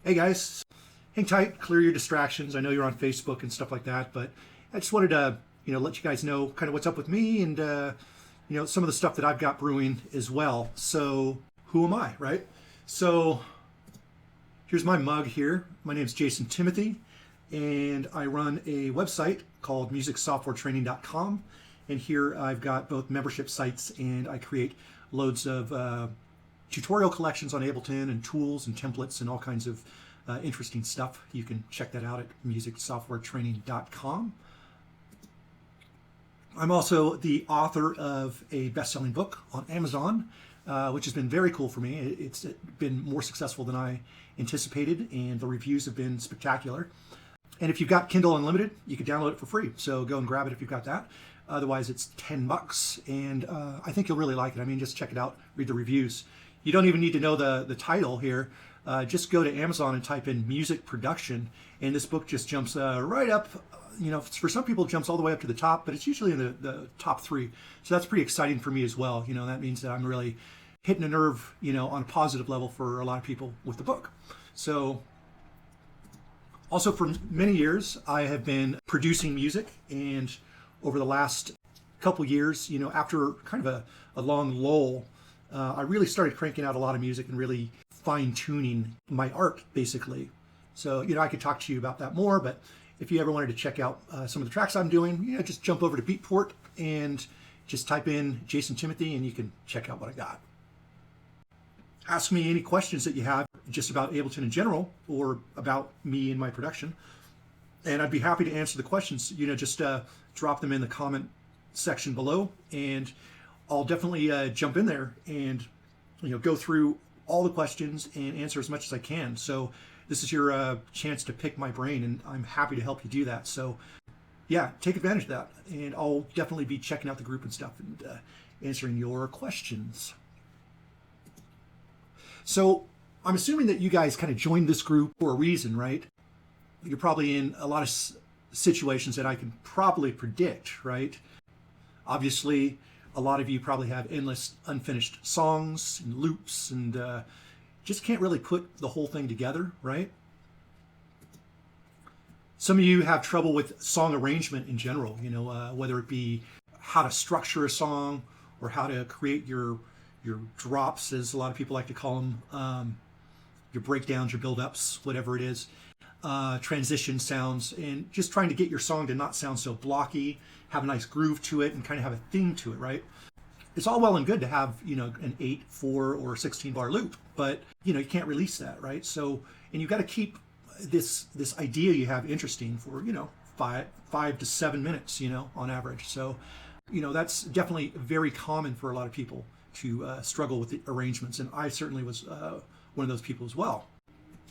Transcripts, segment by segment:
Hey guys, hang tight, clear your distractions. I know you're on Facebook and stuff like that, but I just wanted to, let you guys know kind of what's up with me and, some of the stuff that I've got brewing as well. So who am I, right? So here's my mug here. My name's Jason Timothy, and I run a website called musicsoftwaretraining.com. And here I've got both membership sites, and I create loads of tutorial collections on Ableton and tools and templates and all kinds of interesting stuff. You can check that out at musicsoftwaretraining.com. I'm also the author of a best-selling book on Amazon, which has been very cool for me. It's been more successful than I anticipated, and the reviews have been spectacular. And if you've got Kindle Unlimited, you can download it for free. So go and grab it if you've got that. Otherwise, it's $10, and I think you'll really like it. I mean, just check it out, read the reviews. You don't even need to know the title here. Just go to Amazon and type in music production, and this book just jumps right up. For some people, it jumps all the way up to the top, but it's usually in the top 3. So that's pretty exciting for me as well. That means that I'm really hitting a nerve, on a positive level for a lot of people with the book. So also for many years, I have been producing music, and over the last couple years, after kind of a long lull, I really started cranking out a lot of music and really fine-tuning my art, basically. So, I could talk to you about that more, but if you ever wanted to check out some of the tracks I'm doing, just jump over to Beatport and just type in Jason Timothy, and you can check out what I got. Ask me any questions that you have just about Ableton in general or about me and my production, and I'd be happy to answer the questions. Just drop them in the comment section below, and I'll definitely jump in there and go through all the questions and answer as much as I can. So this is your chance to pick my brain, and I'm happy to help you do that. So yeah, take advantage of that, and I'll definitely be checking out the group and stuff and answering your questions. So I'm assuming that you guys kind of joined this group for a reason, right? You're probably in a lot of situations that I can probably predict, right? Obviously, a lot of you probably have endless unfinished songs and loops and just can't really put the whole thing together, right? Some of you have trouble with song arrangement in general, whether it be how to structure a song or how to create your drops, as a lot of people like to call them, your breakdowns, your build-ups, whatever it is, transition sounds, and just trying to get your song to not sound so blocky, have a nice groove to it, and kind of have a theme to it, right? It's all well and good to have, an 8, 4, or 16 bar loop, but, you can't release that, right? So, and you've got to keep this idea you have interesting for, 5 to 7 minutes, on average. So, that's definitely very common for a lot of people to struggle with the arrangements, and I certainly was one of those people as well.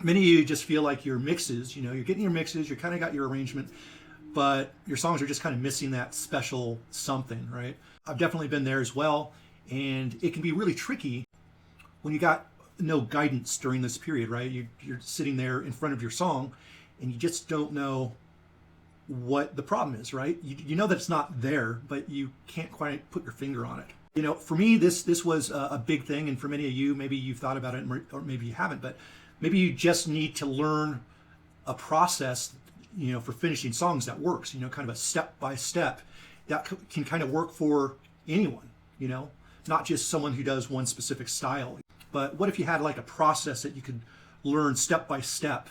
Many of you just feel like your mixes, you're getting your mixes, you kind of got your arrangement, but your songs are just kind of missing that special something, right? I've definitely been there as well, and it can be really tricky when you got no guidance during this period, right? You're sitting there in front of your song, and you just don't know what the problem is, right? You know that it's not there, but you can't quite put your finger on it. For me, this was a big thing, and for many of you, maybe you've thought about it, or maybe you haven't, but maybe you just need to learn a process, for finishing songs that works, kind of a step-by-step that can kind of work for anyone, not just someone who does one specific style. But what if you had like a process that you could learn step-by-step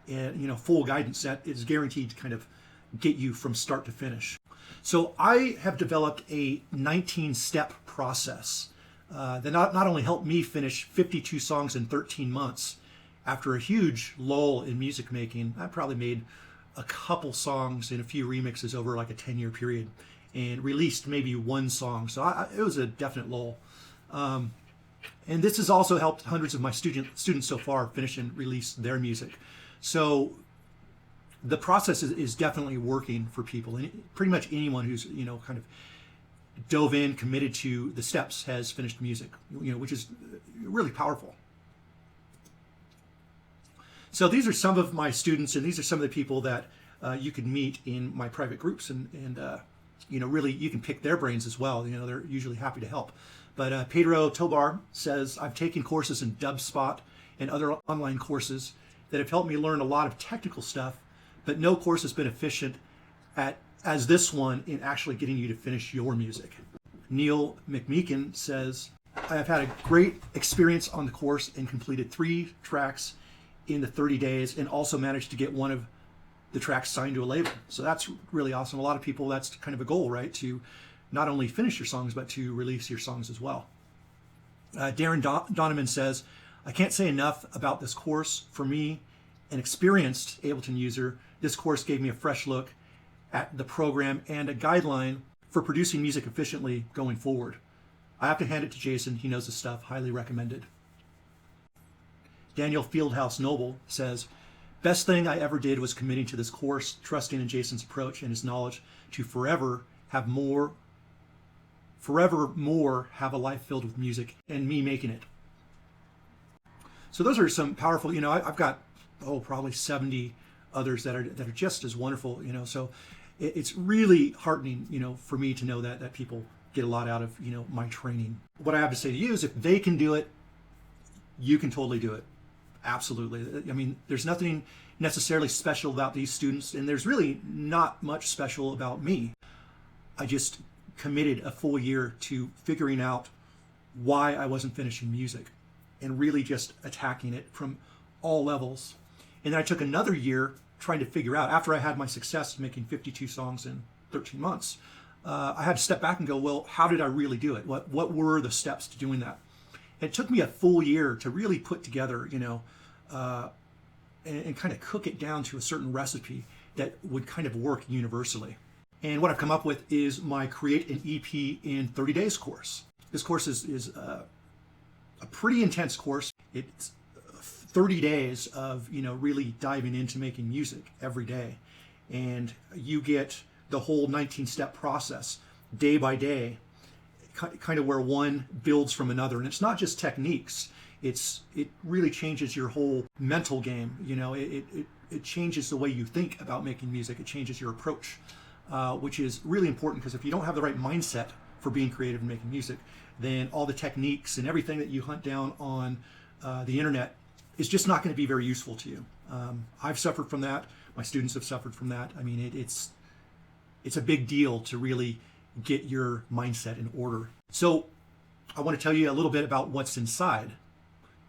and, full guidance that is guaranteed to kind of get you from start to finish? So I have developed a 19-step process that not only helped me finish 52 songs in 13 months, after a huge lull in music making. I probably made a couple songs and a few remixes over like a 10-year period and released maybe one song. So it was a definite lull. And this has also helped hundreds of my students so far finish and release their music. So the process is definitely working for people. And pretty much anyone who's, kind of dove in, committed to the steps has finished music, which is really powerful. So these are some of my students, and these are some of the people that you can meet in my private groups, and really you can pick their brains as well. They're usually happy to help. But Pedro Tobar says, I've taken courses in DubSpot and other online courses that have helped me learn a lot of technical stuff, but no course has been efficient as this one in actually getting you to finish your music. Neil McMeekin says, I have had a great experience on the course and completed 3 tracks in the 30 days and also managed to get one of the tracks signed to a label. So that's really awesome. A lot of people, that's kind of a goal, right? To not only finish your songs, but to release your songs as well. Darren Donovan says, I can't say enough about this course. For me, an experienced Ableton user, this course gave me a fresh look at the program and a guideline for producing music efficiently going forward. I have to hand it to Jason. He knows his stuff. Highly recommended. Daniel Fieldhouse Noble says, best thing I ever did was committing to this course, trusting in Jason's approach and his knowledge to forever more have a life filled with music and me making it. So those are some powerful, I've got, probably 70 others that are just as wonderful, so it's really heartening, for me to know that people get a lot out of, my training. What I have to say to you is if they can do it, you can totally do it. Absolutely. I mean, there's nothing necessarily special about these students, and there's really not much special about me. I just committed a full year to figuring out why I wasn't finishing music and really just attacking it from all levels. And then I took another year trying to figure out, after I had my success making 52 songs in 13 months, I had to step back and go, well, how did I really do it? What were the steps to doing that? It took me a full year to really put together, and kind of cook it down to a certain recipe that would kind of work universally. And what I've come up with is my Create an EP in 30 Days course. This course is a pretty intense course. It's 30 days of, really diving into making music every day. And you get the whole 19-step process day by day, kind of where one builds from another. And it's not just techniques. It really changes your whole mental game. It changes the way you think about making music. It changes your approach, which is really important, because if you don't have the right mindset for being creative and making music, then all the techniques and everything that you hunt down on the internet is just not going to be very useful to you. I've suffered from that. My students have suffered from that. I mean, it's a big deal to really get your mindset in order. So I want to tell you a little bit about what's inside.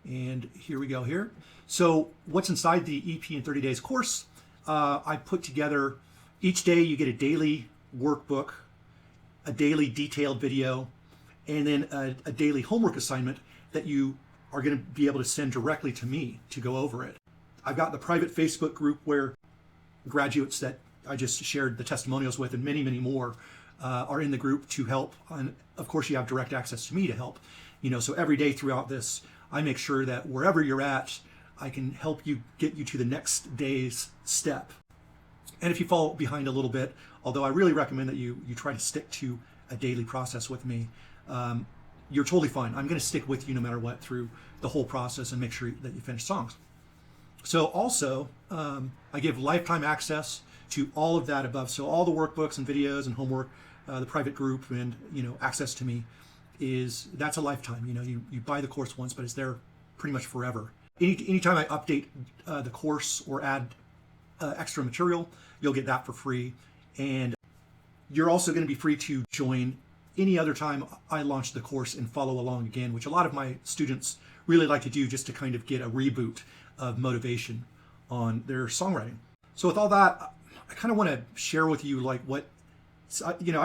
And here we go here. So what's inside the EP in 30 Days course? I put together, each day you get a daily workbook, a daily detailed video, and then a daily homework assignment that you are going to be able to send directly to me to go over it. I've got the private Facebook group where graduates that I just shared the testimonials with and many, many more are in the group to help. And of course, you have direct access to me to help. So every day throughout this, I make sure that wherever you're at, I can help you get you to the next day's step. And if you fall behind a little bit, although I really recommend that you try to stick to a daily process with me, you're totally fine. I'm going to stick with you no matter what through the whole process and make sure that you finish songs. So also, I give lifetime access to all of that above. So all the workbooks and videos and homework, the private group, and access to me that's a lifetime. You buy the course once, but it's there pretty much forever. Anytime I update the course or add extra material, you'll get that for free. And you're also going to be free to join any other time I launch the course and follow along again, which a lot of my students really like to do just to kind of get a reboot of motivation on their songwriting. So with all that, I kind of want to share with you I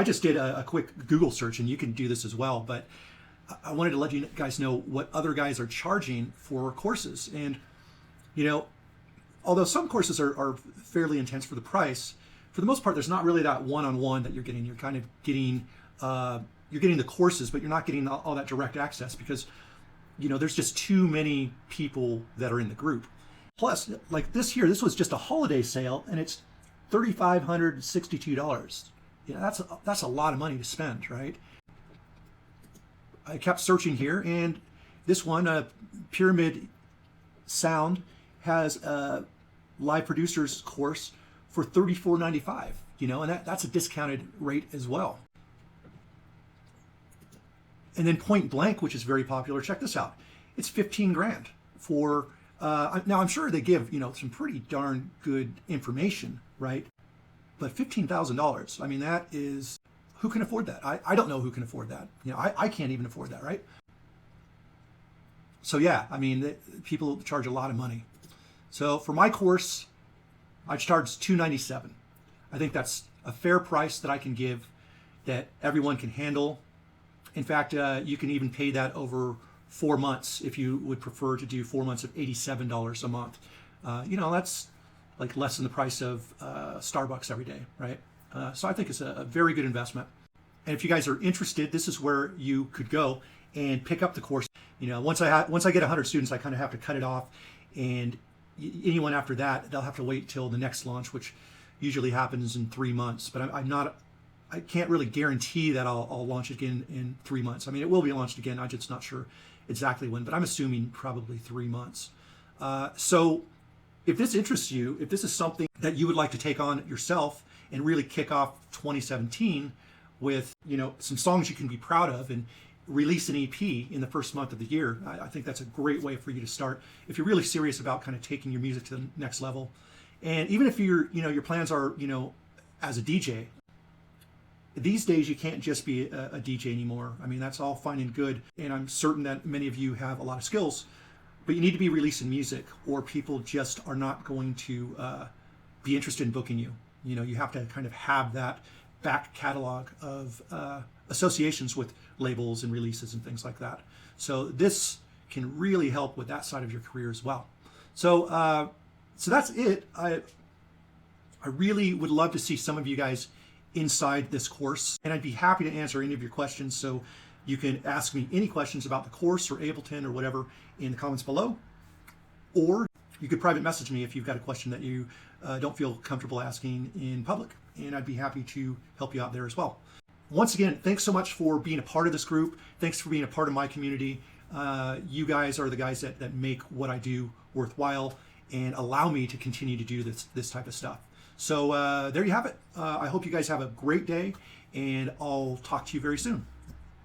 just did a quick Google search, and you can do this as well, but I wanted to let you guys know what other guys are charging for courses. And, although some courses are fairly intense for the price, for the most part, there's not really that one-on-one that you're getting. You're kind of getting, you're getting the courses, but you're not getting all that direct access because, there's just too many people that are in the group. Plus, like this year, this was just a holiday sale, and it's $3,562. That's a lot of money to spend, right? I kept searching here, and this one, Pyramid Sound, has a live producers course for $34.95. And that's a discounted rate as well. And then Point Blank, which is very popular. Check this out. It's $15,000 for Now I'm sure they give, some pretty darn good information, right? But $15,000, I mean, that is, who can afford that? I don't know who can afford that. I can't even afford that, right? So yeah, I mean, people charge a lot of money. So for my course, I charge $297. I think that's a fair price that I can give, that everyone can handle. In fact, you can even pay that over 4 months if you would prefer to do 4 months of $87 a month. That's like less than the price of Starbucks every day, right? So I think it's a very good investment. And if you guys are interested, this is where you could go and pick up the course. Once I get 100 students, I kind of have to cut it off, and anyone after that, they'll have to wait till the next launch, which usually happens in 3 months. But I can't really guarantee that I'll launch again in 3 months. I mean, it will be launched again. I'm just not sure exactly when, but I'm assuming probably 3 months. So if this interests you, if this is something that you would like to take on yourself and really kick off 2017 with, some songs you can be proud of, and release an EP in the first month of the year, I think that's a great way for you to start if you're really serious about kind of taking your music to the next level. And even if your plans are, as a DJ, these days you can't just be a DJ anymore. I mean, that's all fine and good, and I'm certain that many of you have a lot of skills, but you need to be releasing music, or people just are not going to be interested in booking you. You have to kind of have that back catalog of associations with labels and releases and things like that. So this can really help with that side of your career as well. So that's it. I really would love to see some of you guys inside this course, and I'd be happy to answer any of your questions. So you can ask me any questions about the course or Ableton or whatever in the comments below, or you could private message me if you've got a question that you don't feel comfortable asking in public, and I'd be happy to help you out there as well. Once again, thanks so much for being a part of this group. Thanks for being a part of my community. You guys are the guys that make what I do worthwhile and allow me to continue to do this type of stuff. So there you have it. I hope you guys have a great day, and I'll talk to you very soon.